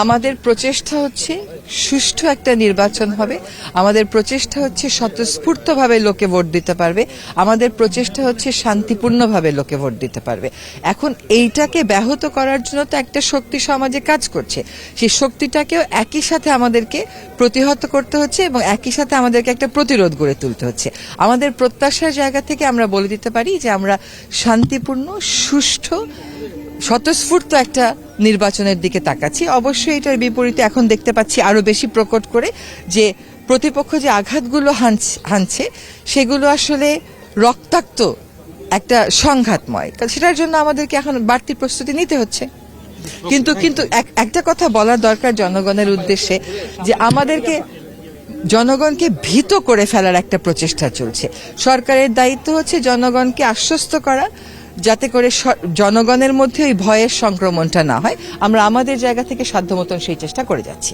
আমাদের প্রচেষ্টা হচ্ছে সুষ্ঠু একটা নির্বাচন হবে, আমাদের প্রচেষ্টা হচ্ছে স্বতঃস্ফূর্তভাবে লোকে ভোট দিতে পারবে, আমাদের প্রচেষ্টা হচ্ছে শান্তিপূর্ণভাবে লোকে ভোট দিতে পারবে। এখন এইটাকে ব্যাহত করার জন্য তো একটা শক্তি সমাজে কাজ করছে, সেই শক্তিটাকেও একই সাথে আমাদেরকে প্রতিহত করতে হচ্ছে এবং একই সাথে আমাদেরকে একটা প্রতিরোধ গড়ে তুলতে হচ্ছে। আমাদের প্রত্যাশার জায়গা থেকে আমরা বলে দিতে পারি যে আমরা শান্তিপূর্ণ, সুষ্ঠু, স্বতঃস্ফূর্ত একটা নির্বাচনের দিকে তাকাচ্ছি। অবশ্যই এটার বিপরীতে এখন দেখতে পাচ্ছি আরো বেশি প্রকট করে যে প্রতিপক্ষ যে আঘাতগুলো হানছে সেগুলো আসলে রক্তাক্ত একটা সংঘাতময়, সেটার জন্য আমাদেরকে এখন বাড়তি প্রস্তুতি নিতে হচ্ছে। কিন্তু কিন্তু একটা কথা বলার দরকার জনগণের উদ্দেশ্যে, যে আমাদেরকে জনগণকে ভীত করে ফেলার একটা প্রচেষ্টা চলছে। সরকারের দায়িত্ব হচ্ছে জনগণকে আশ্বস্ত করা, যাতে করে জনগণের মধ্যে ওই ভয়ের সংক্রমণটা না হয়। আমরা আমাদের জায়গা থেকে সাধ্য মতন সেই চেষ্টা করে যাচ্ছি।